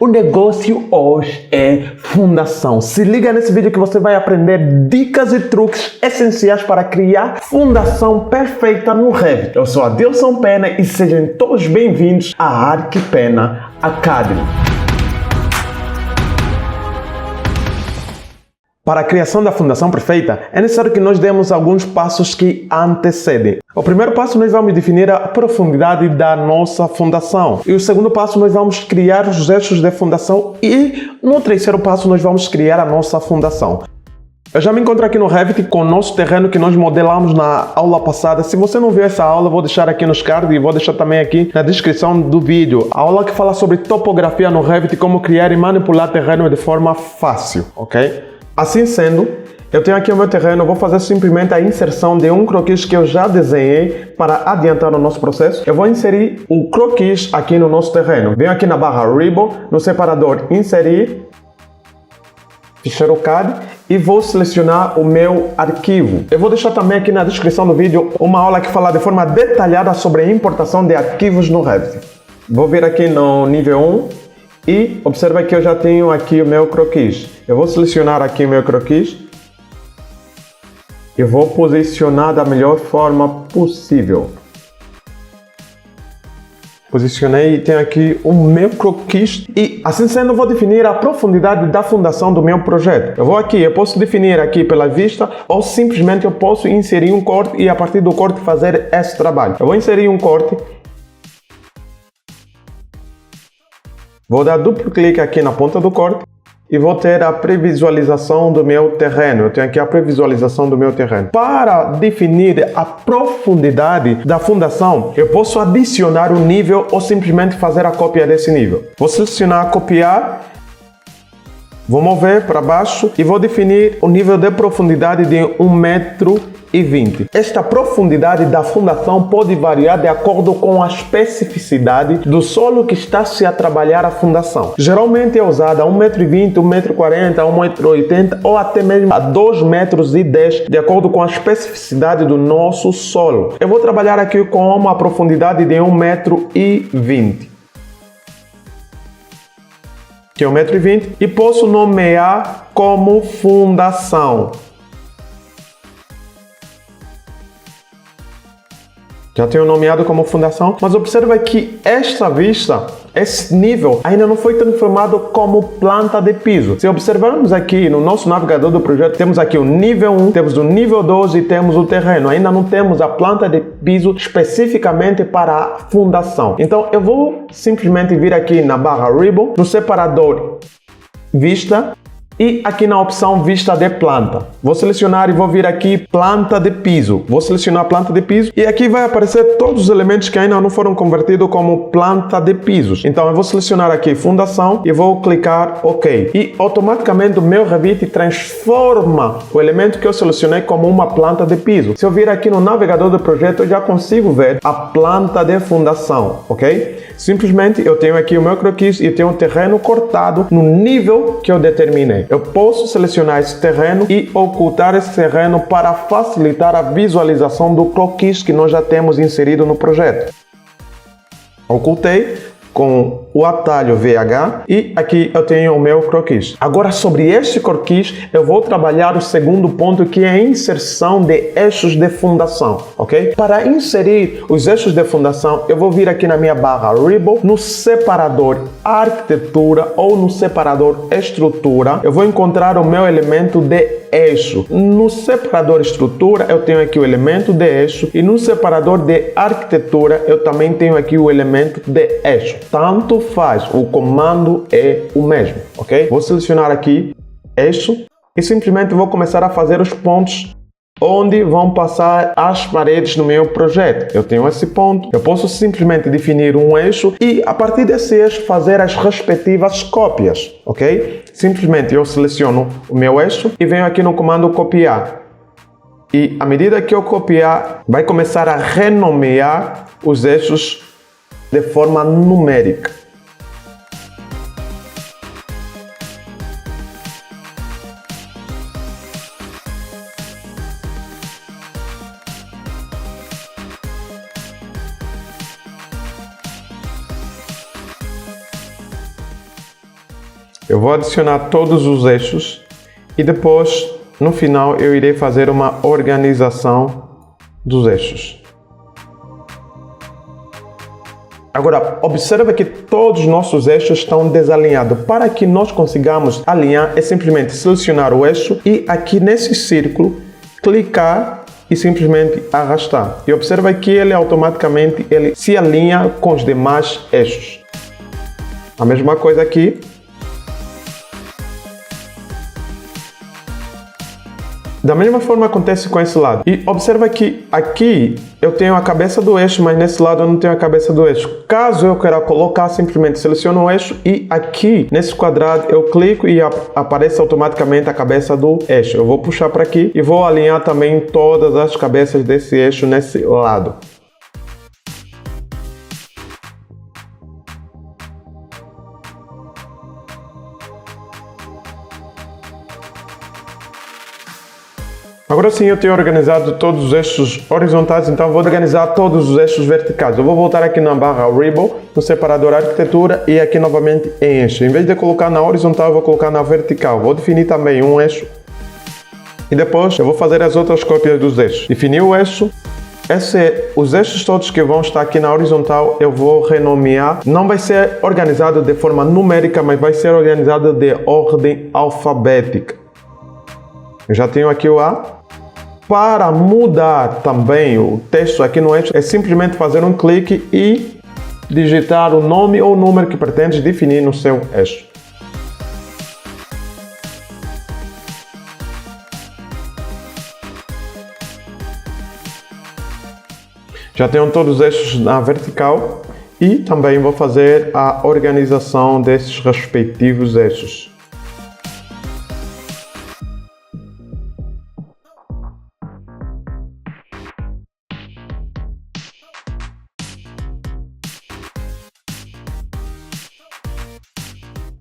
O negócio hoje é fundação. Se liga nesse vídeo que você vai aprender dicas e truques essenciais para criar fundação perfeita no Revit. Eu sou Adilson Pena e sejam todos bem-vindos à Arquipena Academy. Para a criação da fundação perfeita, é necessário que nós demos alguns passos que antecedem. O primeiro passo, nós vamos definir a profundidade da nossa fundação. E o segundo passo, nós vamos criar os eixos de fundação. E no terceiro passo, nós vamos criar a nossa fundação. Eu já me encontro aqui no Revit com o nosso terreno que nós modelamos na aula passada. Se você não viu essa aula, eu vou deixar aqui nos cards e vou deixar também aqui na descrição do vídeo. A aula que fala sobre topografia no Revit, como criar e manipular terreno de forma fácil, ok? Assim sendo, eu tenho aqui o meu terreno, eu vou fazer simplesmente a inserção de um croquis que eu já desenhei para adiantar o nosso processo. Eu vou inserir o croquis aqui no nosso terreno. Venho aqui na barra Ribbon, no separador Inserir, Ficheiro CAD e vou selecionar o meu arquivo. Eu vou deixar também aqui na descrição do vídeo uma aula que fala de forma detalhada sobre a importação de arquivos no Revit. Vou vir aqui no nível 1. E observa que eu já tenho aqui o meu croquis. Eu vou selecionar aqui o meu croquis. E vou posicionar da melhor forma possível. Posicionei e tenho aqui o meu croquis. E assim sendo, eu vou definir a profundidade da fundação do meu projeto. Eu vou aqui, eu posso definir aqui pela vista ou simplesmente eu posso inserir um corte e a partir do corte fazer esse trabalho. Eu vou inserir um corte. Vou dar duplo clique aqui na ponta do corte e vou ter a previsualização do meu terreno. Eu tenho aqui a previsualização do meu terreno. Para definir a profundidade da fundação, eu posso adicionar um nível ou simplesmente fazer a cópia desse nível. Vou selecionar copiar, vou mover para baixo e vou definir o nível de profundidade de 1,20 m. Esta profundidade da fundação pode variar de acordo com a especificidade do solo que está-se a trabalhar a fundação. Geralmente é usada a 1,20 m, 1,40 m, 1,80 m ou até mesmo a 2,10 m, de acordo com a especificidade do nosso solo. Eu vou trabalhar aqui com uma profundidade de 1,20 m. Que é 1,20 m e posso nomear como fundação. Já tenho nomeado como fundação, mas observa que esta vista, esse nível, ainda não foi transformado como planta de piso. Se observarmos aqui no nosso navegador do projeto, temos aqui o nível 1, temos o nível 2 e temos o terreno. Ainda não temos a planta de piso especificamente para a fundação. Então eu vou simplesmente vir aqui na barra Ribbon, no separador Vista, e aqui na opção Vista de Planta. Vou selecionar e vou vir aqui Planta de Piso. Vou selecionar Planta de Piso e aqui vai aparecer todos os elementos que ainda não foram convertidos como planta de pisos. Então eu vou selecionar aqui Fundação e vou clicar OK. E automaticamente o meu Revit transforma o elemento que eu selecionei como uma planta de piso. Se eu vir aqui no navegador do projeto, eu já consigo ver a planta de fundação, ok? Simplesmente eu tenho aqui o meu croquis e tenho o terreno cortado no nível que eu determinei. Eu posso selecionar esse terreno e ocultar esse terreno para facilitar a visualização do croquis que nós já temos inserido no projeto. Ocultei com o atalho VH e aqui eu tenho o meu croquis. Agora sobre este croquis eu vou trabalhar o segundo ponto, que é a inserção de eixos de fundação, ok? Para inserir os eixos de fundação eu vou vir aqui na minha barra Ribbon, no separador Arquitetura ou no separador Estrutura, eu vou encontrar o meu elemento de eixo. No separador Estrutura eu tenho aqui o elemento de eixo e no separador de Arquitetura eu também tenho aqui o elemento de eixo. Tanto faz, o comando é o mesmo, ok? Vou selecionar aqui eixo e simplesmente vou começar a fazer os pontos onde vão passar as paredes no meu projeto. Eu tenho esse ponto, eu posso simplesmente definir um eixo e a partir desse eixo fazer as respectivas cópias, ok? Simplesmente eu seleciono o meu eixo e venho aqui no comando copiar. E à medida que eu copiar, vai começar a renomear os eixos de forma numérica. Eu vou adicionar todos os eixos e depois, no final, eu irei fazer uma organização dos eixos. Agora, observa que todos os nossos eixos estão desalinhados. Para que nós consigamos alinhar, é simplesmente selecionar o eixo e aqui nesse círculo, clicar e simplesmente arrastar. E observa que ele automaticamente se alinha com os demais eixos. A mesma coisa aqui. Da mesma forma acontece com esse lado. E observa que aqui eu tenho a cabeça do eixo, mas nesse lado eu não tenho a cabeça do eixo. Caso eu queira colocar, simplesmente seleciono o eixo e aqui nesse quadrado eu clico e aparece automaticamente a cabeça do eixo. Eu vou puxar para aqui e vou alinhar também todas as cabeças desse eixo nesse lado. Agora sim eu tenho organizado todos os eixos horizontais, então vou organizar todos os eixos verticais. Eu vou voltar aqui na barra Ribbon, no separador Arquitetura e aqui novamente em eixo. Em vez de colocar na horizontal, eu vou colocar na vertical. Vou definir também um eixo e depois eu vou fazer as outras cópias dos eixos. Definir o eixo. Os eixos todos que vão estar aqui na horizontal eu vou renomear. Não vai ser organizado de forma numérica, mas vai ser organizado de ordem alfabética. Eu já tenho aqui o A. Para mudar também o texto aqui no eixo, é simplesmente fazer um clique e digitar o nome ou número que pretende definir no seu eixo. Já tenho todos os eixos na vertical e também vou fazer a organização desses respectivos eixos.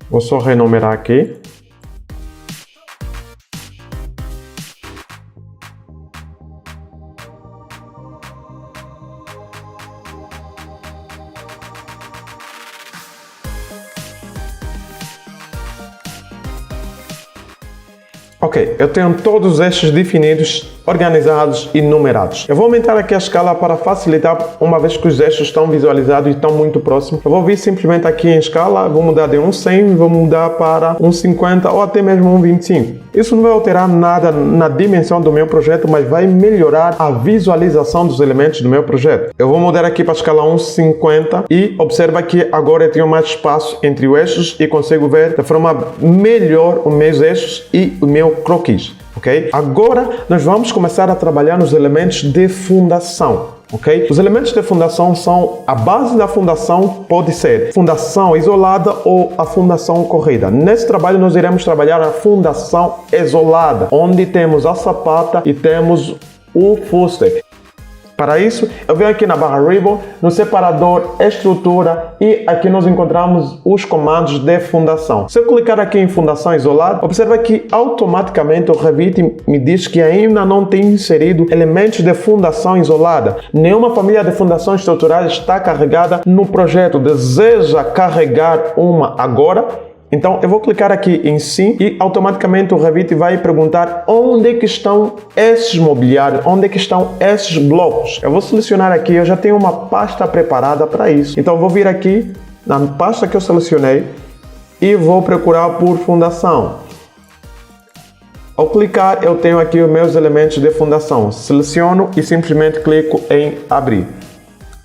Vou só renumerar aqui. Ok, eu tenho todos os eixos definidos, organizados e numerados. Eu vou aumentar aqui a escala para facilitar, uma vez que os eixos estão visualizados e estão muito próximos. Eu vou vir simplesmente aqui em escala, vou mudar de 1,100, vou mudar para 1,50 ou até mesmo 1,25. Isso não vai alterar nada na dimensão do meu projeto, mas vai melhorar a visualização dos elementos do meu projeto. Eu vou mudar aqui para a escala 1,50 e observa que agora eu tenho mais espaço entre os eixos e consigo ver de forma melhor os meus eixos e o meu croquis. Ok? Agora nós vamos começar a trabalhar nos elementos de fundação. Ok? Os elementos de fundação são a base da fundação, pode ser fundação isolada ou a fundação corrida. Nesse trabalho nós iremos trabalhar a fundação isolada, onde temos a sapata e temos o fuster. Para isso, eu venho aqui na barra Ribbon, no separador Estrutura e aqui nós encontramos os comandos de fundação. Se eu clicar aqui em fundação isolada, observa que automaticamente o Revit me diz que ainda não tem inserido elementos de fundação isolada. Nenhuma família de fundações estruturais está carregada no projeto. Deseja carregar uma agora? Então eu vou clicar aqui em sim e automaticamente o Revit vai perguntar onde é que estão esses mobiliários, onde é que estão esses blocos. Eu vou selecionar aqui, eu já tenho uma pasta preparada para isso. Então eu vou vir aqui na pasta que eu selecionei e vou procurar por fundação. Ao clicar eu tenho aqui os meus elementos de fundação. Seleciono e simplesmente clico em abrir.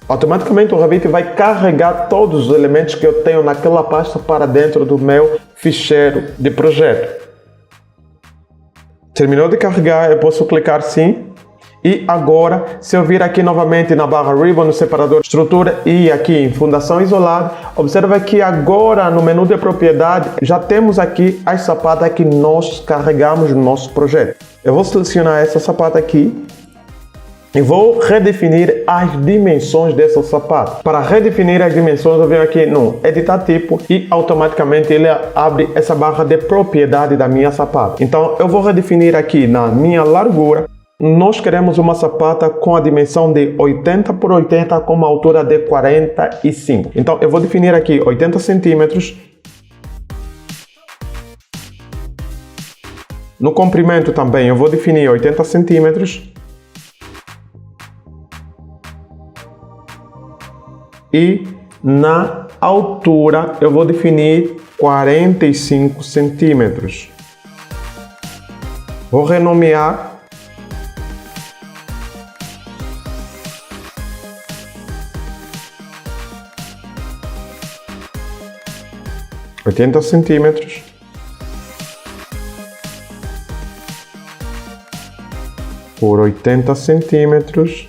Automaticamente o Revit vai carregar todos os elementos que eu tenho naquela pasta para dentro do meu ficheiro de projeto. Terminou de carregar, eu posso clicar sim. E agora, se eu vir aqui novamente na barra Ribbon, no separador Estrutura e aqui em Fundação Isolada, observa que agora no menu de propriedade já temos aqui as sapatas que nós carregamos no nosso projeto. Eu vou selecionar essa sapata aqui. E vou redefinir as dimensões dessa sapata. Para redefinir as dimensões, eu venho aqui no Editar Tipo e automaticamente ele abre essa barra de propriedade da minha sapata. Então eu vou redefinir aqui na minha largura. Nós queremos uma sapata com a dimensão de 80 por 80 com uma altura de 45. Então eu vou definir aqui 80 centímetros. No comprimento também eu vou definir 80 centímetros. E na altura eu vou definir 45 centímetros. Vou renomear. centímetros. Por 80 centímetros.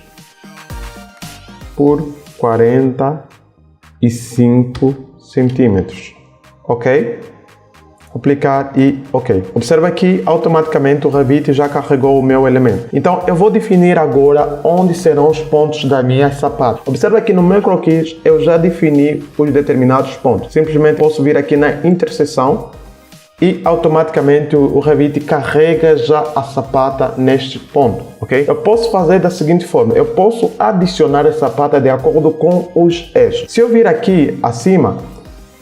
Por 45 centímetros. Ok? Aplicar e ok. Observa que automaticamente o Revit já carregou o meu elemento. Então eu vou definir agora onde serão os pontos da minha sapata. Observa que no meu croquis eu já defini os determinados pontos. Simplesmente posso vir aqui na interseção e automaticamente o Revit carrega já a sapata neste ponto, ok? Eu posso fazer da seguinte forma, eu posso adicionar a sapata de acordo com os eixos. Se eu vir aqui acima,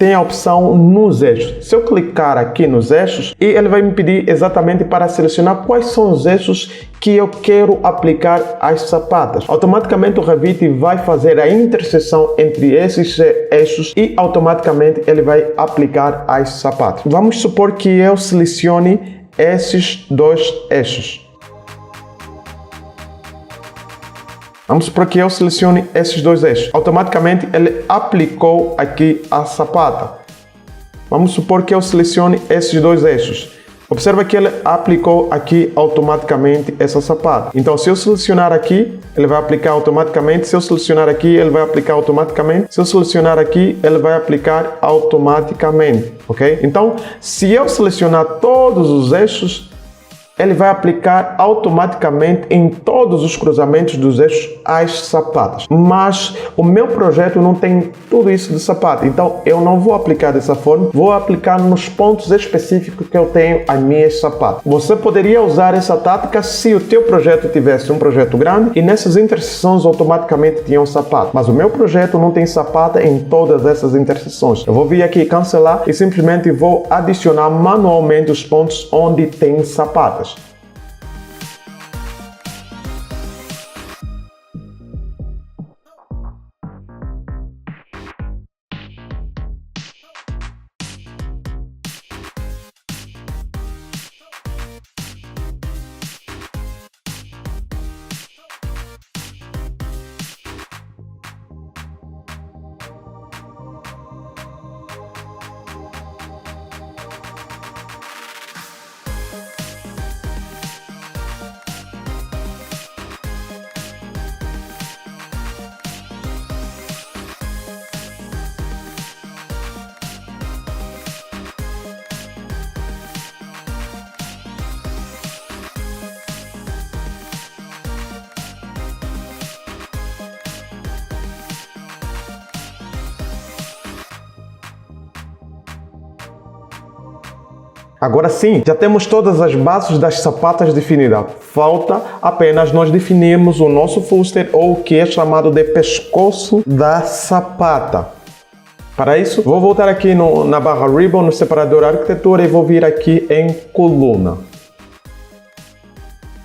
tem a opção nos eixos. Se eu clicar aqui nos eixos, e ele vai me pedir exatamente para selecionar quais são os eixos que eu quero aplicar às sapatas. Automaticamente o Revit vai fazer a interseção entre esses eixos e automaticamente ele vai aplicar as sapatas. Vamos supor que eu selecione esses dois eixos. Vamos supor que eu selecione esses dois eixos. Automaticamente ele aplicou aqui a sapata. Vamos supor que eu selecione esses dois eixos. Observa que ele aplicou aqui automaticamente essa sapata. Então, se eu selecionar aqui, ele vai aplicar automaticamente. Se eu selecionar aqui, ele vai aplicar automaticamente. Se eu selecionar aqui, ele vai aplicar automaticamente, ok? Então, se eu selecionar todos os eixos, ele vai aplicar automaticamente em todos os cruzamentos dos eixos as sapatas. Mas o meu projeto não tem tudo isso de sapata, então eu não vou aplicar dessa forma, vou aplicar nos pontos específicos que eu tenho as minhas sapatas. Você poderia usar essa tática se o teu projeto tivesse um projeto grande e nessas interseções automaticamente tinham sapato. Mas o meu projeto não tem sapata em todas essas interseções. Eu vou vir aqui cancelar e simplesmente vou adicionar manualmente os pontos onde tem sapatas. Agora sim, já temos todas as bases das sapatas definidas. Falta apenas nós definirmos o nosso fuster ou o que é chamado de pescoço da sapata. Para isso, vou voltar aqui na barra Ribbon, no separador Arquitetura e vou vir aqui em Coluna.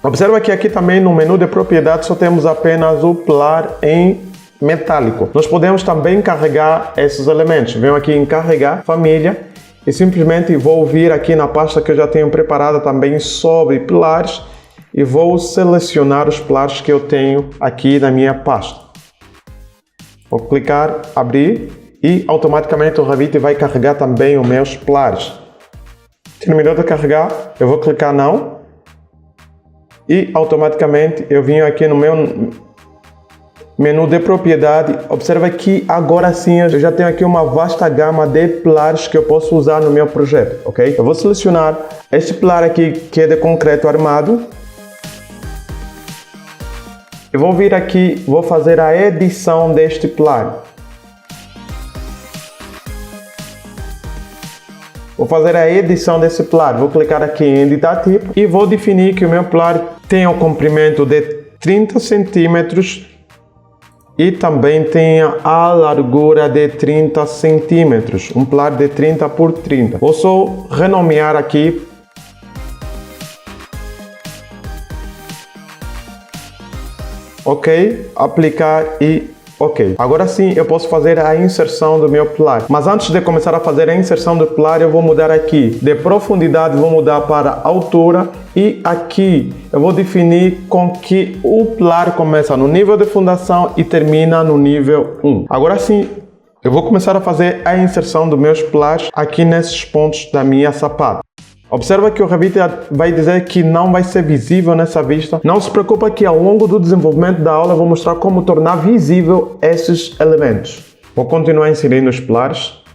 Observa que aqui também no menu de propriedades só temos apenas o pilar em metálico. Nós podemos também carregar esses elementos. Venho aqui em Carregar, Família. E simplesmente vou vir aqui na pasta que eu já tenho preparada também sobre pilares e vou selecionar os pilares que eu tenho aqui na minha pasta. Vou clicar, abrir e automaticamente o Revit vai carregar também os meus pilares. Terminou de carregar, eu vou clicar não e automaticamente eu vim aqui no meu menu de propriedade. Observa que agora sim eu já tenho aqui uma vasta gama de pilares que eu posso usar no meu projeto, ok? Eu vou selecionar este pilar aqui que é de concreto armado. Eu vou vir aqui, vou fazer a edição deste pilar. Vou fazer a edição desse pilar. Vou clicar aqui em editar tipo e vou definir que o meu pilar tem um comprimento de 30 centímetros e também tenha a largura de 30 centímetros, um pilar de 30 por 30. Vou só renomear aqui ok, aplicar e ok. Agora sim eu posso fazer a inserção do meu pilar. Mas antes de começar a fazer a inserção do pilar, eu vou mudar aqui de profundidade, vou mudar para altura e aqui eu vou definir com que o pilar começa no nível de fundação e termina no nível 1. Agora sim eu vou começar a fazer a inserção dos meus pilares aqui nesses pontos da minha sapata. Observa que o Revit vai dizer que não vai ser visível nessa vista. Não se preocupa que ao longo do desenvolvimento da aula eu vou mostrar como tornar visível esses elementos. Vou continuar inserindo os pilares.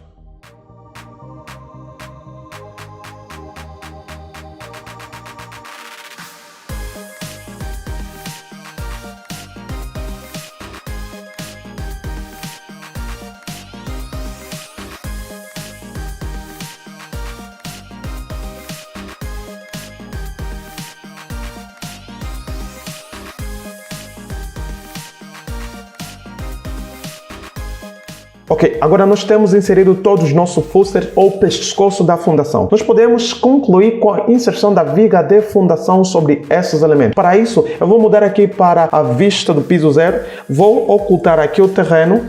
Ok, agora nós temos inserido todos os nossos fuster ou pescoço da fundação. Nós podemos concluir com a inserção da viga de fundação sobre esses elementos. Para isso, eu vou mudar aqui para a vista do piso zero, vou ocultar aqui o terreno,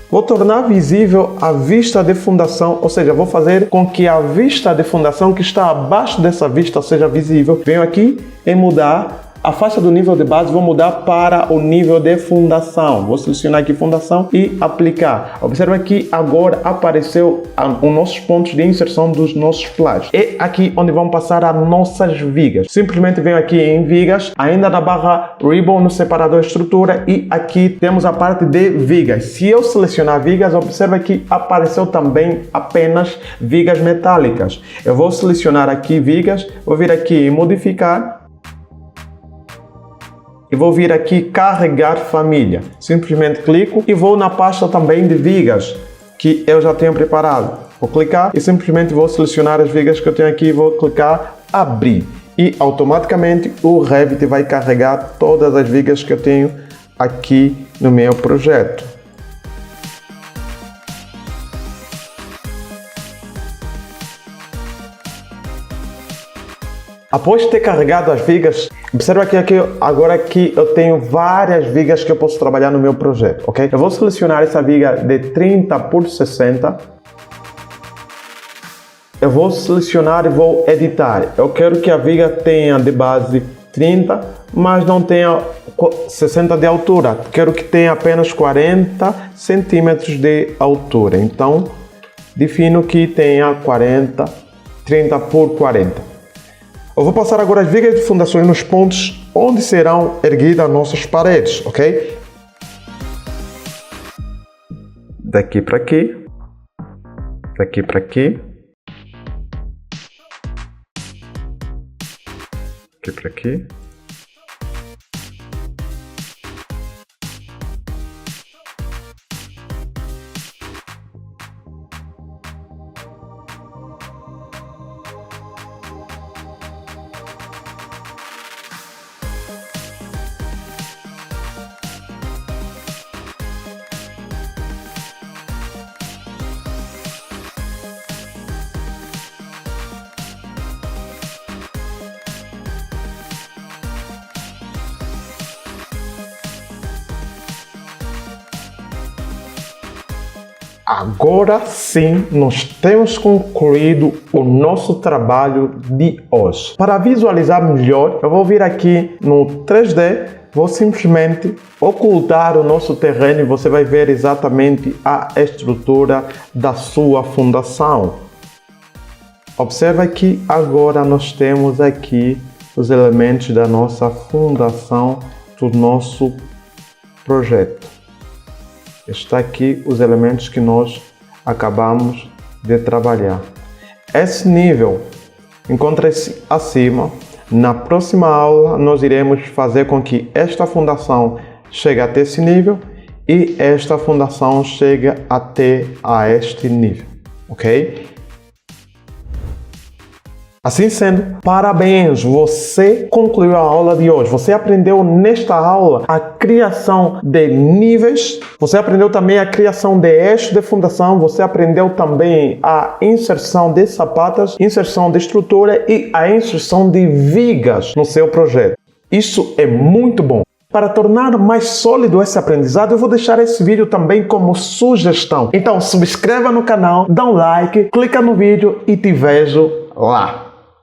vou tornar visível a vista de fundação, ou seja, vou fazer com que a vista de fundação que está abaixo dessa vista seja visível. Venho aqui em mudar a faixa do nível de base, vou mudar para o nível de fundação. Vou selecionar aqui fundação e aplicar. Observa que agora apareceu os nossos pontos de inserção dos nossos pilares. É aqui onde vão passar as nossas vigas. Simplesmente venho aqui em vigas, ainda na barra Ribbon no separador estrutura e aqui temos a parte de vigas. Se eu selecionar vigas, observa que apareceu também apenas vigas metálicas. Eu vou selecionar aqui vigas, vou vir aqui em modificar. E vou vir aqui carregar família. Simplesmente clico e vou na pasta também de vigas que eu já tenho preparado. Vou clicar e simplesmente vou selecionar as vigas que eu tenho aqui e vou clicar abrir. E automaticamente o Revit vai carregar todas as vigas que eu tenho aqui no meu projeto. Após ter carregado as vigas, observa que aqui, agora que eu tenho várias vigas que eu posso trabalhar no meu projeto, ok? Eu vou selecionar essa viga de 30 por 60. Eu vou selecionar e vou editar. Eu quero que a viga tenha de base 30, mas não tenha 60 de altura. Quero que tenha apenas 40 centímetros de altura. Então, defino que tenha 30 por 40. Eu vou passar agora as vigas de fundações nos pontos onde serão erguidas nossas paredes, ok? Daqui para aqui, daqui para aqui, aqui para aqui. Agora sim, nós temos concluído o nosso trabalho de hoje. Para visualizar melhor, eu vou vir aqui no 3D, vou simplesmente ocultar o nosso terreno e você vai ver exatamente a estrutura da sua fundação. Observa que agora nós temos aqui os elementos da nossa fundação do nosso projeto. Está aqui os elementos que nós acabamos de trabalhar. Esse nível encontra-se acima. Na próxima aula nós iremos fazer com que esta fundação chegue até esse nível e esta fundação chegue até a este nível, ok? Assim sendo, parabéns! Você concluiu a aula de hoje. Você aprendeu nesta aula a criação de níveis, você aprendeu também a criação de eixos de fundação, você aprendeu também a inserção de sapatas, inserção de estrutura e a inserção de vigas no seu projeto. Isso é muito bom. Para tornar mais sólido esse aprendizado, eu vou deixar esse vídeo também como sugestão. Então, subscreva no canal, dá um like, clica no vídeo e te vejo lá.